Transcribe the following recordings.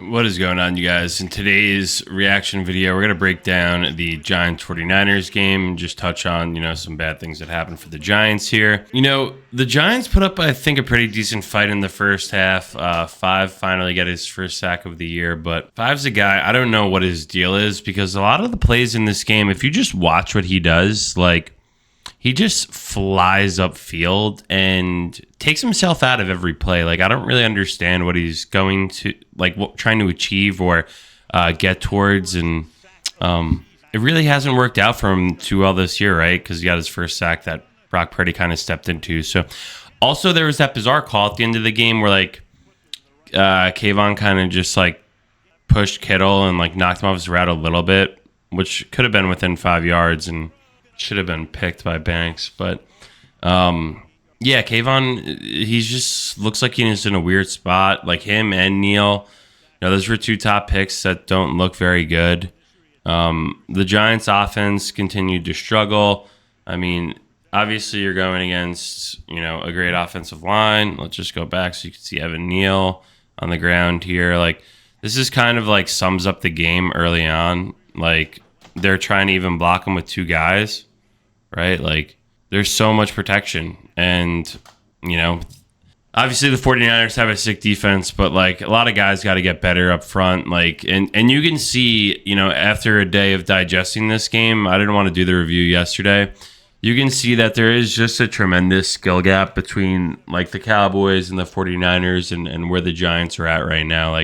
What is going on, you guys? In today's reaction video, we're going to break down the Giants 49ers game and just touch on, some bad things that happened for the Giants here. The Giants put up, I think, a pretty decent fight in the first half. Five finally got his first sack of the year, but Five's a guy, I don't know what his deal is because a lot of the plays in this game, if you just watch what he does, he just flies upfield and takes himself out of every play. I don't really understand what he's going to, trying to achieve or get towards. And it really hasn't worked out for him too well this year, right? Because he got his first sack that Brock Purdy kind of stepped into. So also there was that bizarre call at the end of the game where Kayvon kind of just pushed Kittle and knocked him off his route a little bit, which could have been within 5 yards and should have been picked by Banks. But Kayvon, he just looks like he's in a weird spot. Him and Neal, those were two top picks that don't look very good. The Giants offense continued to struggle. I mean, obviously you're going against, a great offensive line. Let's just go back so you can see Evan Neal on the ground here. This is kind of sums up the game early on. They're trying to even block him with two guys, right? There's so much protection. And, obviously the 49ers have a sick defense, but a lot of guys got to get better up front. And you can see, after a day of digesting this game, I didn't want to do the review yesterday. You can see that there is just a tremendous skill gap between the Cowboys and the 49ers and where the Giants are at right now.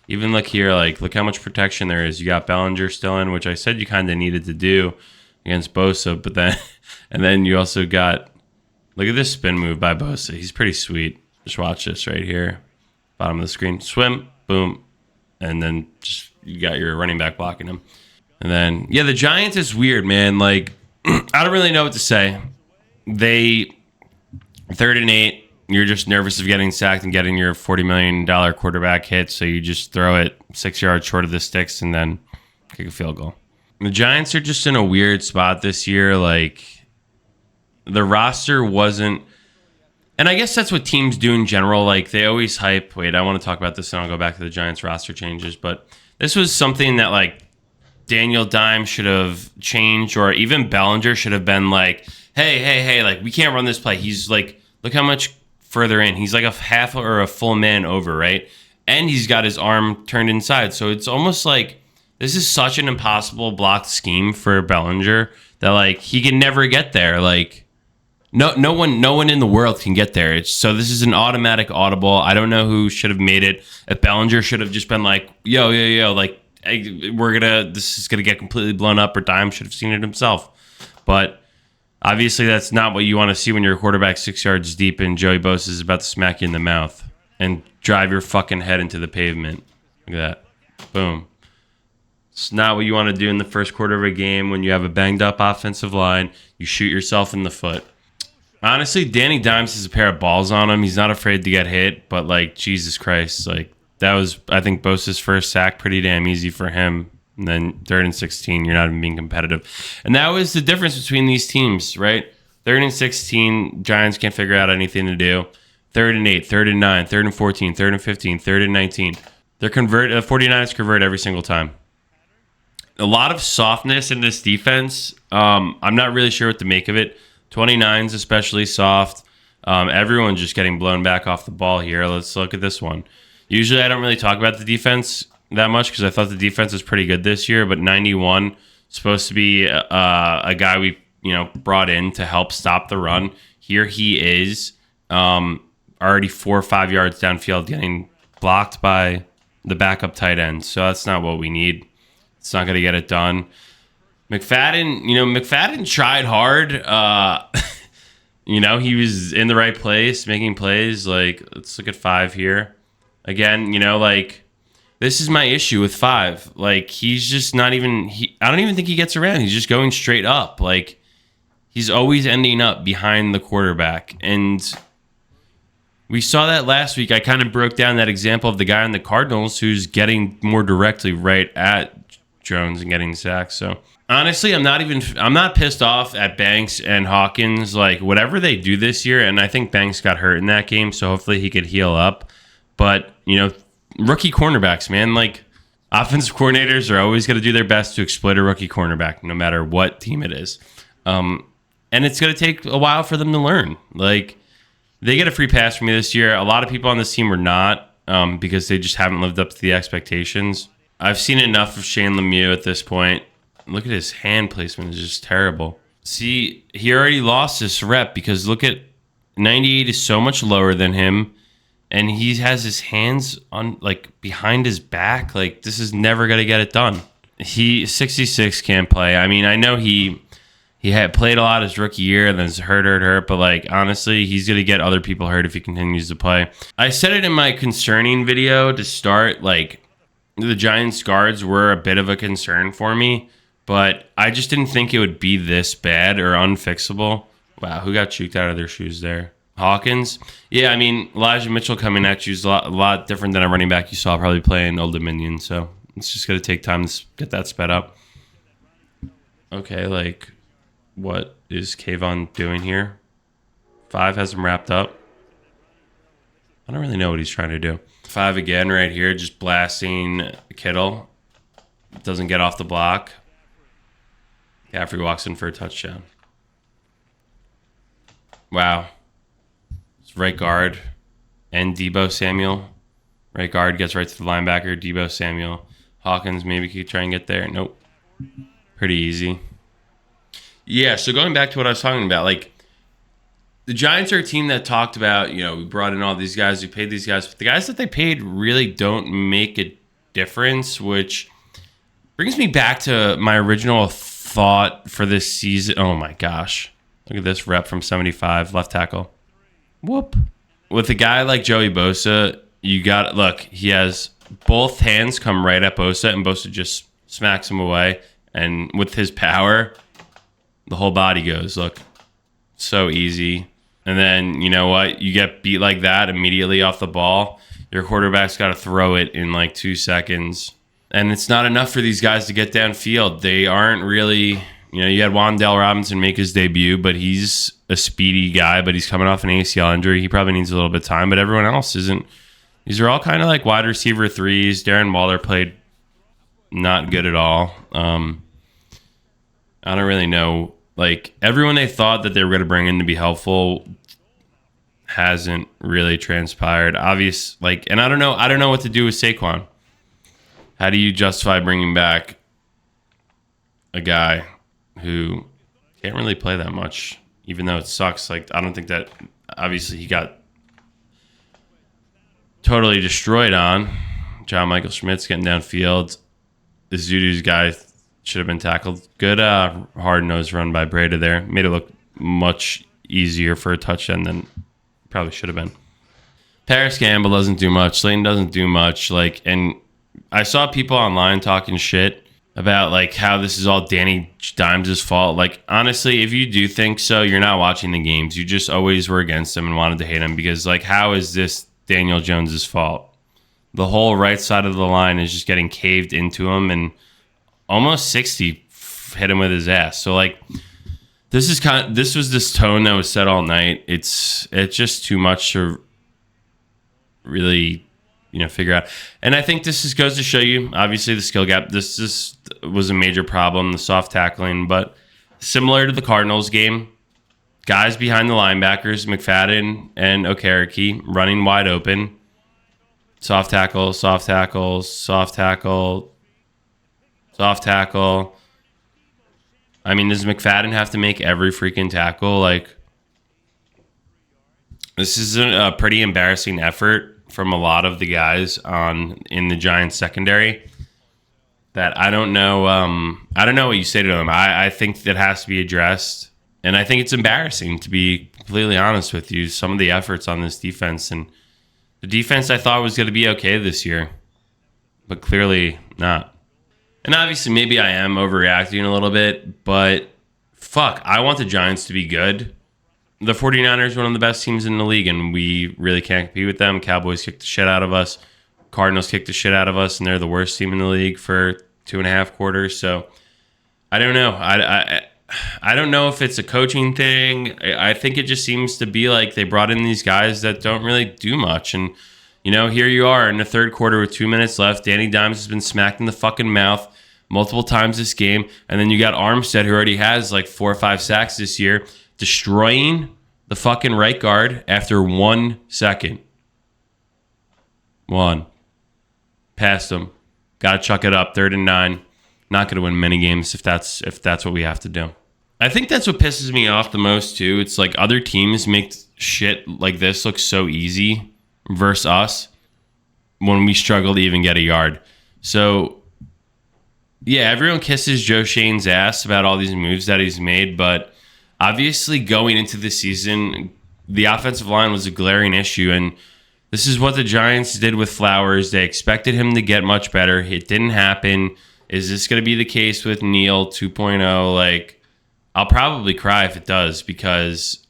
Even look here, look how much protection there is. You got Bellinger still in, which I said you kind of needed to do against Bosa, but then you also got, look at this spin move by Bosa. He's pretty sweet. Just watch this right here, bottom of the screen. Swim, boom, and then just you got your running back blocking him. And then the Giants is weird, man. I don't really know what to say. They 3rd and 8. You're just nervous of getting sacked and getting your $40 million quarterback hit, so you just throw it 6 yards short of the sticks and then kick a field goal. The Giants are just in a weird spot this year. The roster wasn't, and I guess that's what teams do in general. They always hype. Wait, I want to talk about this, and I'll go back to the Giants roster changes. But this was something that Daniel Dimes should have changed, or even Bellinger should have been hey, we can't run this play. He's look how much further in. He's a half or a full man over, right? And he's got his arm turned inside. So it's almost this is such an impossible blocked scheme for Bellinger that he can never get there. No one in the world can get there. So this is an automatic audible. I don't know who should have made it. If Bellinger should have just been yo, hey, this is gonna get completely blown up, or Dimes should have seen it himself. But obviously, that's not what you want to see when you're a quarterback 6 yards deep and Joey Bosa is about to smack you in the mouth and drive your fucking head into the pavement. Look at that. Boom. It's not what you want to do in the first quarter of a game when you have a banged-up offensive line. You shoot yourself in the foot. Honestly, Danny Dimes has a pair of balls on him. He's not afraid to get hit, but, Jesus Christ, that was, I think, Bosa's first sack. Pretty damn easy for him. And then 3rd and 16, you're not even being competitive. And that was the difference between these teams, right? 3rd and 16, Giants can't figure out anything to do. 3rd and 8, 3rd and 9, 3rd and 14, 3rd and 15, 3rd and 19. The 49ers convert every single time. A lot of softness in this defense. I'm not really sure what to make of it. 29's especially soft. Everyone's just getting blown back off the ball here. Let's look at this one. Usually I don't really talk about the defense that much because I thought the defense was pretty good this year, but 91 supposed to be a guy we brought in to help stop the run. Here he is, already 4 or 5 yards downfield, getting blocked by the backup tight end. So that's not what we need. It's not going to get it done. McFadden tried hard. He was in the right place, making plays. Let's look at 5 here. Again, this is my issue with 5. He's just not even, I don't even think he gets around. He's just going straight up. He's always ending up behind the quarterback. And we saw that last week. I kind of broke down that example of the guy on the Cardinals who's getting more directly right at Jones and getting sacked. So honestly, I'm not pissed off at Banks and Hawkins. Whatever they do this year, and I think Banks got hurt in that game, so hopefully he could heal up. But, rookie cornerbacks, man. Like, offensive coordinators are always going to do their best to exploit a rookie cornerback, no matter what team it is. And it's going to take a while for them to learn. Like, they get a free pass from me this year. A lot of people on this team were not, because they just haven't lived up to the expectations. I've seen enough of Shane Lemieux at this point. Look at his hand placement. It's just terrible. See, he already lost this rep because look at 98 is so much lower than him. And he has his hands on like behind his back. Like, this is never going to get it done. He 66 can't play. I mean, I know he had played a lot his rookie year and then it's hurt. But like, honestly, he's going to get other people hurt if he continues to play. I said it in my concerning video to start. Like, the Giants guards were a bit of a concern for me, but I just didn't think it would be this bad or unfixable. Wow, who got chuked out of their shoes there? Hawkins? Yeah, I mean, Elijah Mitchell coming at you is a lot different than a running back you saw probably playing Old Dominion, so it's just going to take time to get that sped up. Okay, like, what is Kayvon doing here? 5 has him wrapped up. I don't really know what he's trying to do. 5 again right here, just blasting Kittle. Doesn't get off the block. Caffrey walks in for a touchdown. Wow. It's right guard and Deebo Samuel. Right guard gets right to the linebacker. Deebo Samuel. Hawkins maybe could try and get there. Nope. Pretty easy. Yeah, so going back to what I was talking about, like, the Giants are a team that talked about, you know, we brought in all these guys, we paid these guys, but the guys that they paid really don't make a difference, which brings me back to my original thought for this season. Oh my gosh. Look at this rep from 75, left tackle. Whoop. With a guy like Joey Bosa, you got, look, he has both hands come right at Bosa, and Bosa just smacks him away. And with his power, the whole body goes. Look, so easy. And then, you know what? You get beat like that immediately off the ball. Your quarterback's got to throw it in like 2 seconds. And it's not enough for these guys to get downfield. They aren't really, you know, you had Wan'Dale Robinson make his debut, but he's a speedy guy, but he's coming off an ACL injury. He probably needs a little bit of time, but everyone else isn't. These are all kind of like wide receiver threes. Darren Waller played not good at all. I don't really know. Like, everyone they thought that they were going to bring in to be helpful hasn't really transpired. Obvious, like, and I don't know what to do with Saquon. How do you justify bringing back a guy who can't really play that much, even though it sucks? Like, I don't think that, obviously, he got totally destroyed on. John Michael Schmidt's getting downfield. The Zudu's guy should have been tackled. Good hard-nosed run by Breda there. Made it look much easier for a touchdown than probably should have been. Paris Campbell doesn't do much. Slayton doesn't do much. Like, and I saw people online talking shit about like how this is all Danny Dimes' fault. Like, honestly, if you do think so, you're not watching the games. You just always were against him and wanted to hate him because, like, how is this Daniel Jones' fault? The whole right side of the line is just getting caved into him, and almost 60 hit him with his ass. So, like, this was this tone that was set all night. It's just too much to really, you know, figure out. And I think this goes to show you, obviously, the skill gap. This was a major problem, the soft tackling. But similar to the Cardinals game, guys behind the linebackers, McFadden and Okereke, running wide open. Soft tackle, soft tackle, soft tackle, soft tackle. I mean, does McFadden have to make every freaking tackle? Like, this is a pretty embarrassing effort from a lot of the guys in the Giants secondary that I don't know. I don't know what you say to them. I think that has to be addressed. And I think it's embarrassing, to be completely honest with you, some of the efforts on this defense. And the defense I thought was going to be okay this year, but clearly not. And obviously, maybe I am overreacting a little bit, but fuck, I want the Giants to be good. The 49ers are one of the best teams in the league, and we really can't compete with them. Cowboys kicked the shit out of us. Cardinals kicked the shit out of us, and they're the worst team in the league for 2.5 quarters. So I don't know. I don't know if it's a coaching thing. I think it just seems to be like they brought in these guys that don't really do much. And, Here you are in the third quarter with 2 minutes left. Danny Dimes has been smacked in the fucking mouth multiple times this game. And then you got Armstead, who already has like 4 or 5 sacks this year, destroying the fucking right guard after 1 second. One. Passed him. Got to chuck it up. 3rd and 9. Not going to win many games if that's what we have to do. I think that's what pisses me off the most, too. It's like other teams make shit like this look so easy versus us when we struggle to even get a yard. So, yeah, everyone kisses Joe Shane's ass about all these moves that he's made, but obviously going into the season, the offensive line was a glaring issue, and this is what the Giants did with Flowers. They expected him to get much better. It didn't happen. Is this going to be the case with Neal 2.0? Like, I'll probably cry if it does because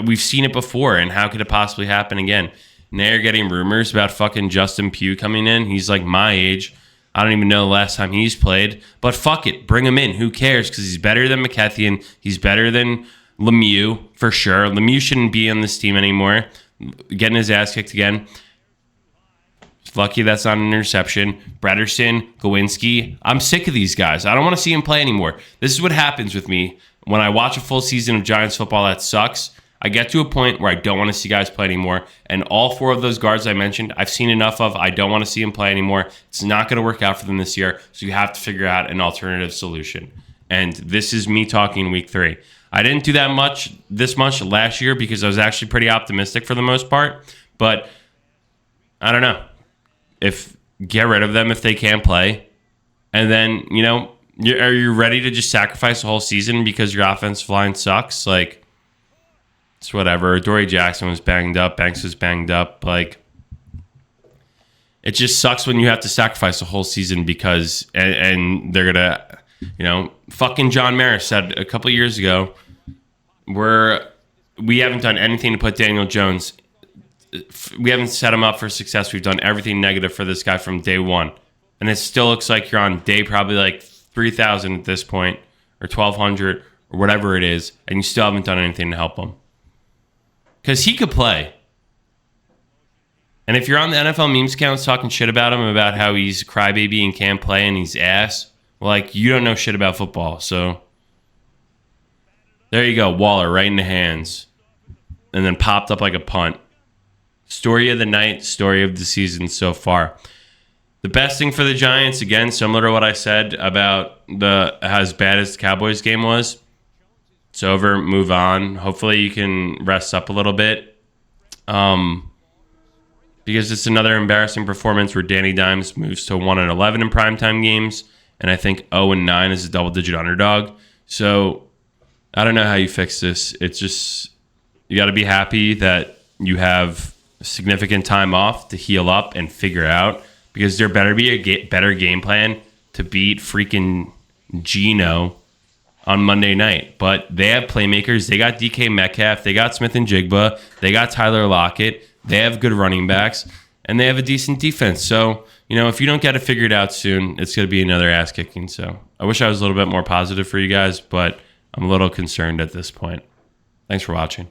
we've seen it before, and how could it possibly happen again? Now you're getting rumors about fucking Justin Pugh coming in. He's like my age. I don't even know the last time he's played. But fuck it. Bring him in. Who cares? Because he's better than McKethian. He's better than Lemieux, for sure. Lemieux shouldn't be on this team anymore. Getting his ass kicked again. Lucky that's not an interception. Brederson, Gawinski. I'm sick of these guys. I don't want to see him play anymore. This is what happens with me. When I watch a full season of Giants football that sucks, I get to a point where I don't want to see guys play anymore. And all 4 of those guards I mentioned, I've seen enough of. I don't want to see them play anymore. It's not going to work out for them this year. So you have to figure out an alternative solution. And this is me talking week 3. I didn't do this much last year because I was actually pretty optimistic for the most part. But I don't know. Get rid of them if they can't play. And then, are you ready to just sacrifice the whole season because your offensive line sucks? Like, it's whatever. Dory Jackson was banged up. Banks was banged up. Like, it just sucks when you have to sacrifice the whole season because, and they're going to, fucking John Maris said a couple of years ago, we haven't done anything to put Daniel Jones. We haven't set him up for success. We've done everything negative for this guy from day one. And it still looks like you're on day probably like 3,000 at this point, or 1,200, or whatever it is, and you still haven't done anything to help him. Because he could play. And if you're on the NFL memes accounts talking shit about him, about how he's a crybaby and can't play and he's ass, well, like, you don't know shit about football. So, there you go. Waller right in the hands. And then popped up like a punt. Story of the night, story of the season so far. The best thing for the Giants, again, similar to what I said about as bad as the Cowboys game was, it's over, move on. Hopefully you can rest up a little bit. Because it's another embarrassing performance where Danny Dimes moves to 1-11 in primetime games, and I think 0-9 is a double-digit underdog. So I don't know how you fix this. It's just, you got to be happy that you have significant time off to heal up and figure out, because there better be a better game plan to beat freaking Geno on Monday night. But they have playmakers. They got DK Metcalf. They got Smith and Jigba. They got Tyler Lockett. They have good running backs. And they have a decent defense. So, if you don't get it figured out soon, it's going to be another ass kicking. So I wish I was a little bit more positive for you guys, but I'm a little concerned at this point. Thanks for watching.